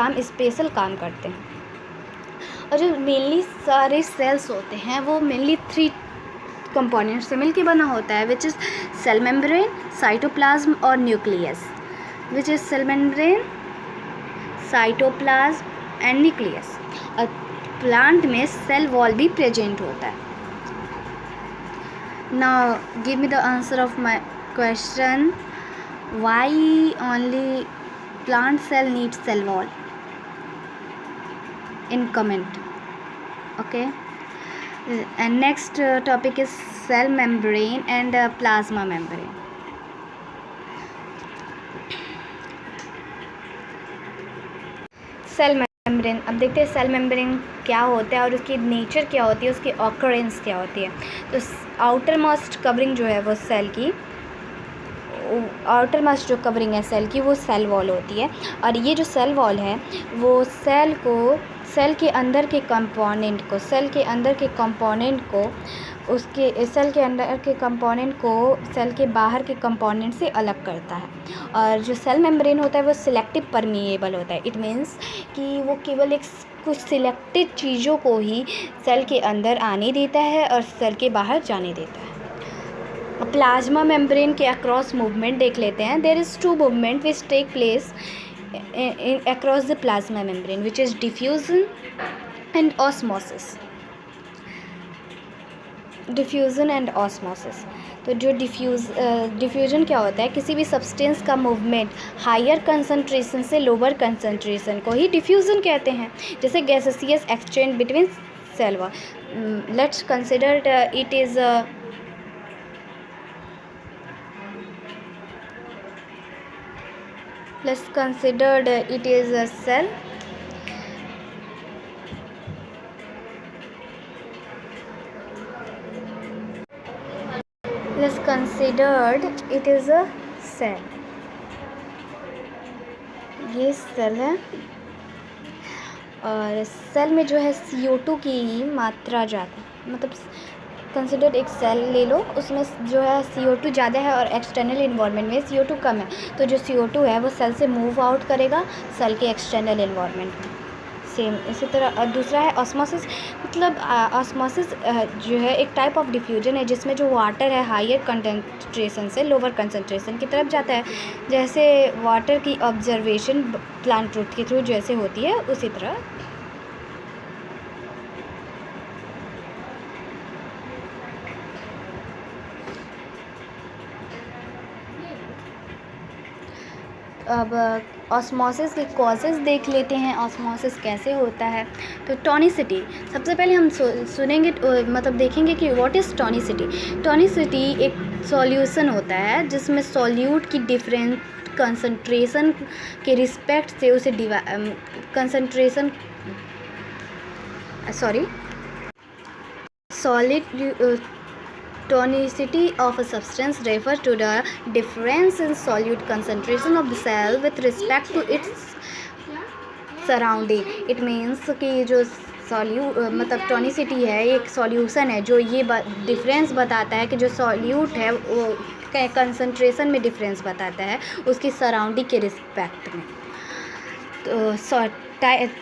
काम स्पेशल काम करते हैं। और जो मेनली सारे सेल्स होते हैं वो मेनली 3 कंपोनेंट से मिलके बना होता है, which is cell membrane, cytoplasm और nucleus. Which is cell membrane, cytoplasm and nucleus. और प्लांट में सेल वॉल भी प्रेजेंट होता है। Now give me the answer of my question, why only plant cell needs cell wall in comment. Okay, and next topic is cell membrane and plasma membrane. Cell membrane, अब देखते हैं cell membrane क्या होता है और उसकी nature क्या होती है, उसकी ऑकरेंस क्या होती है। तो आउटर मोस्ट कवरिंग जो है वो सेल की, आउटर मोस्ट जो कवरिंग है सेल की वो सेल वॉल होती है। और ये जो सेल वॉल है वो सेल के अंदर के कंपोनेंट को सेल के अंदर के बाहर के कंपोनेंट से अलग करता है। और जो सेल मेम्ब्रेन होता है वो सिलेक्टिव परमिएबल होता है। इट मीन्स कि वो केवल कुछ सिलेक्टेड चीज़ों को ही सेल के अंदर आने देता है और सेल के बाहर जाने देता है। प्लाज्मा मेम्ब्रेन के अक्रॉस मूवमेंट देख लेते हैं। There is 2 movement which take place across the plasma membrane, which is diffusion and osmosis. Diffusion and osmosis. तो जो डिफ्यूजन क्या होता है, किसी भी सब्सटेंस का मूवमेंट हायर कंसंट्रेशन से लोअर कंसंट्रेशन को ही डिफ्यूज़न कहते हैं। जैसे gaseous exchange between cell wall. Let's consider it is a cell. Let's considered it is a cell. ये सेल है और सेल में जो है CO2 की मात्रा ज़्यादा, मतलब कंसिडर एक सेल ले लो, उसमें जो है CO2 ज़्यादा है और एक्सटर्नल इन्वायरमेंट में CO2 कम है। तो जो CO2 है वो सेल से मूव आउट करेगा सेल के एक्सटर्नल इन्वायरमेंट में। सेम इसी तरह दूसरा है ऑस्मोसिस। मतलब ऑस्मोसिस जो है एक टाइप ऑफ डिफ्यूजन है जिसमें जो वाटर है हायर कंसंट्रेशन से लोअर कंसंट्रेशन की तरफ जाता है। जैसे वाटर की ऑब्जर्वेशन प्लांट रूट के थ्रू जैसे होती है उसी तरह अब ऑस्मोसिस के कॉजेज़ देख लेते हैं, ऑस्मोसिस कैसे होता है। तो टॉनिसिटी, सबसे पहले हम सुनेंगे, मतलब देखेंगे कि व्हाट इज़ टॉनिसिटी। टॉनिसिटी एक सॉल्यूशन होता है जिसमें सॉल्यूट की डिफरेंट कंसंट्रेशन के रिस्पेक्ट से उसे tonicity of a substance refers to the difference in solute concentration of the cell with respect to its surrounding. It means कि जो मतलब टॉनिसिटी है एक सॉल्यूशन है जो ये डिफरेंस बताता है कि जो सॉल्यूट है वो कंसंट्रेशन में डिफरेंस बताता है उसकी सराउंडिंग के रिस्पेक्ट में। तो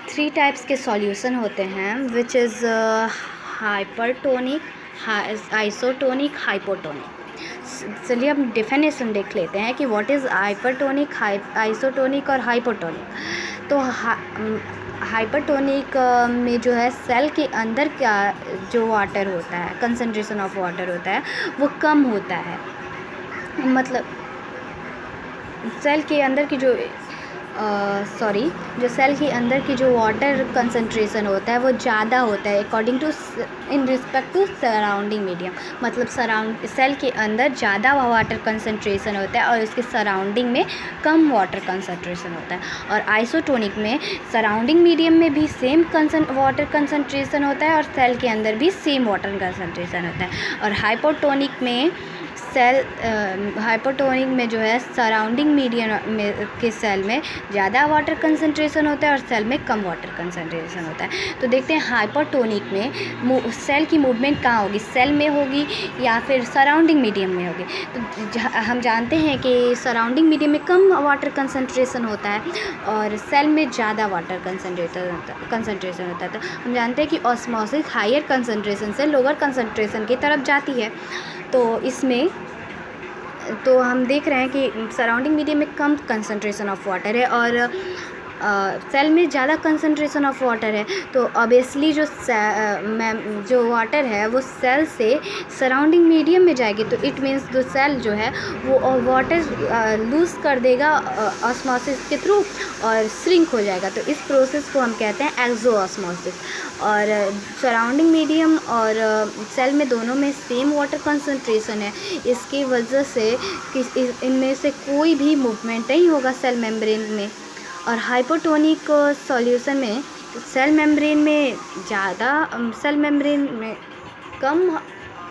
3 टाइप्स के सॉल्यूशन होते हैं, which is hypertonic, isotonic, hypotonic. चलिए हम डेफिनेशन देख लेते हैं कि व्हाट इज़ हाइपरटोनिक, आइसोटोनिक और हाइपोटोनिक। तो हाइपरटोनिक में जो है सेल के अंदर का जो वाटर होता है, कंसंट्रेशन ऑफ वाटर होता है वो कम होता है। मतलब सेल के अंदर की जो सेल के अंदर की जो वाटर कंसंट्रेशन होता है वो ज़्यादा होता है according to in respect to surrounding medium. मतलब सेल के अंदर ज़्यादा वाटर कंसंट्रेशन होता है और उसके सराउंडिंग में कम वाटर कंसंट्रेशन होता है। और आइसोटोनिक में सराउंडिंग मीडियम में भी सेम वाटर कंसंट्रेशन होता है और सेल के अंदर भी सेम वाटर कंसंट्रेशन होता है। और हाइपोटोनिक में सेल हाइपोटोनिक में जो है सराउंडिंग मीडियम में के सेल में ज़्यादा वाटर कंसंट्रेशन होता है और सेल में कम वाटर कंसंट्रेशन होता है। तो देखते हैं हाइपोटोनिक में सेल की मूवमेंट कहाँ होगी, सेल में होगी या फिर सराउंडिंग मीडियम में होगी। तो हम जानते हैं कि सराउंडिंग मीडियम में कम वाटर कंसंट्रेशन होता है और सेल में ज़्यादा वाटर कंसंट्रेशन होता है। तो हम जानते हैं कि ऑस्मोसिस हायर कंसंट्रेशन से लोअर कंसंट्रेशन की तरफ जाती है। तो इसमें तो हम देख रहे हैं कि सराउंडिंग मीडियम में कम कंसंट्रेशन ऑफ वाटर है और सेल में ज़्यादा कंसंट्रेशन ऑफ वाटर है। तो ऑब्वियसली जो वाटर है वो सेल से सराउंडिंग मीडियम में जाएगी। तो इट मीन्स जो सेल जो है वो वाटर लूज़ कर देगा ऑस्मोसिस के थ्रू और श्रिंक हो जाएगा। तो इस प्रोसेस को हम कहते हैं एक्सोऑस्मोसिस। और सराउंडिंग मीडियम और सेल में दोनों में सेम वाटर कंसंट्रेशन है, इसकी वजह से इनमें से कोई भी मूवमेंट नहीं होगा सेल मेम्ब्रेन में। और हाइपोटोनिक सॉल्यूशन में सेल मेम्ब्रेन में कम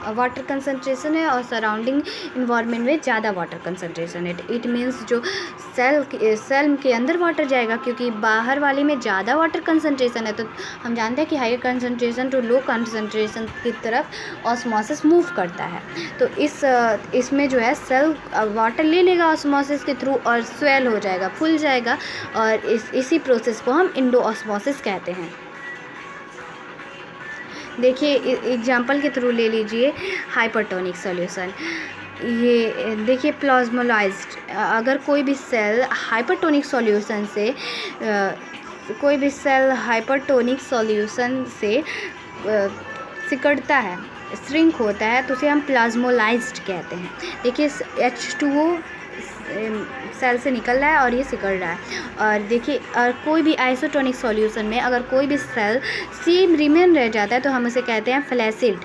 वाटर कंसंट्रेशन है और सराउंडिंग इन्वायरमेंट में ज़्यादा वाटर कंसंट्रेशन है। इट मीन्स जो सेल के अंदर वाटर जाएगा क्योंकि बाहर वाले में ज़्यादा वाटर कंसंट्रेशन है। तो हम जानते हैं कि higher concentration to low concentration की तरफ ऑस्मोसिस मूव करता है। तो इसमें जो है सेल वाटर ले लेगा ऑस्मोसिस के थ्रू और स्वेल हो जाएगा, फूल जाएगा और इसी प्रोसेस को हम इंडोऑस्मोसिस कहते हैं। देखिए एग्जाम्पल के थ्रू ले लीजिए हाइपरटोनिक सॉल्यूशन। ये देखिए प्लाज्मोलाइज्ड, अगर कोई भी सेल हाइपरटोनिक सॉल्यूशन से सिकुड़ता है, श्रिंक होता है, तो उसे हम प्लाज्मोलाइज्ड कहते हैं। देखिए H2O सेल से निकल रहा है और ये सिकुड़ रहा है। और देखिए और कोई भी आइसोटोनिक सॉल्यूशन में अगर कोई भी सेल सेम रिमेन रह जाता है तो हम उसे कहते हैं फ्लैसिड।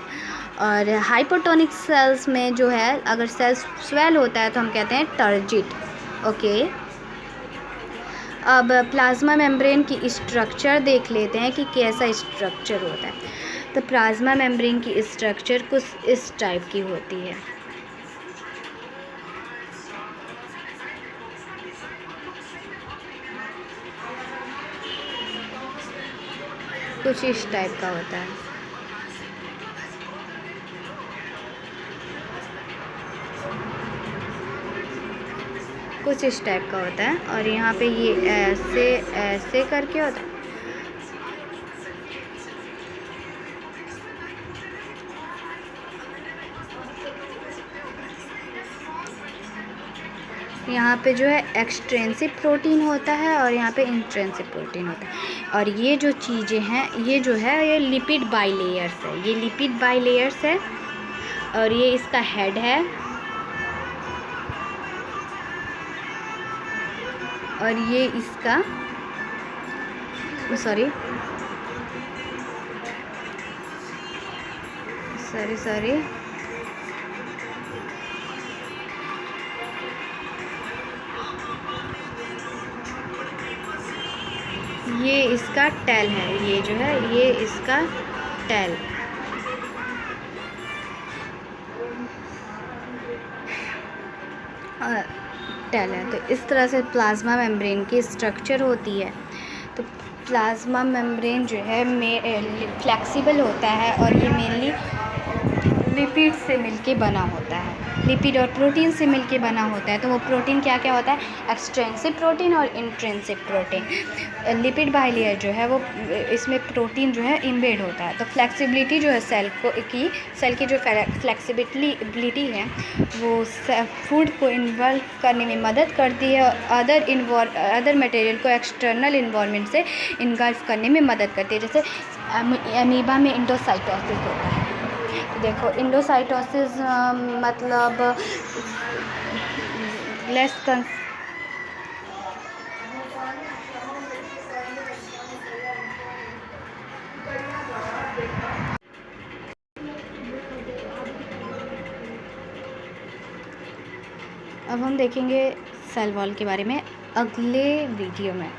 और हाइपोटोनिक सेल्स में जो है अगर सेल स्वेल होता है तो हम कहते हैं टर्जिड। ओके, अब प्लाज्मा मेम्ब्रेन की स्ट्रक्चर देख लेते हैं कि कैसा स्ट्रक्चर होता है। तो प्लाज्मा मेम्ब्रेन की स्ट्रक्चर कुछ इस टाइप की होती है। कुछ इस टाइप का होता है। कुछ इस टाइप का होता है और यहाँ पे ये ऐसे करके होता है। यहाँ पे जो है एक्सट्रेंसिक प्रोटीन होता है और यहाँ पे इंट्रेंसिक प्रोटीन होता है। और ये जो चीज़ें हैं ये जो है ये लिपिड बाइलेयर्स है, ये लिपिड बाइलेयर्स है और ये इसका हेड है और ये इसका सॉरी ये इसका टेल है, ये जो है ये इसका टेल। है। तो इस तरह से प्लाज्मा मेम्ब्रेन की स्ट्रक्चर होती है। तो प्लाज्मा मेम्ब्रेन जो है फ्लेक्सिबल होता है और ये मेनली लिपिड से मिलके बना होता है, लिपिड और प्रोटीन से मिलके बना होता है। तो वो प्रोटीन क्या क्या होता है, एक्सट्रेंसिक प्रोटीन और इंट्रेंसिक प्रोटीन। लिपिड बाइलेयर जो है वो इसमें प्रोटीन जो है इम्बेड होता है। तो फ्लेक्सिबिलिटी जो है सेल की जो फ्लेक्सिबिलिटी है वो फूड को इन्वॉल्व करने में मदद करती है, अदर मटेरियल को एक्सटर्नल इन्वायरमेंट से इन्वॉल्व करने में मदद करती है। जैसे अमीबा में इंडोसाइटोसिस होता है। देखो इंडोसाइटोसिस मतलब अब हम देखेंगे सेल वॉल के बारे में अगले वीडियो में।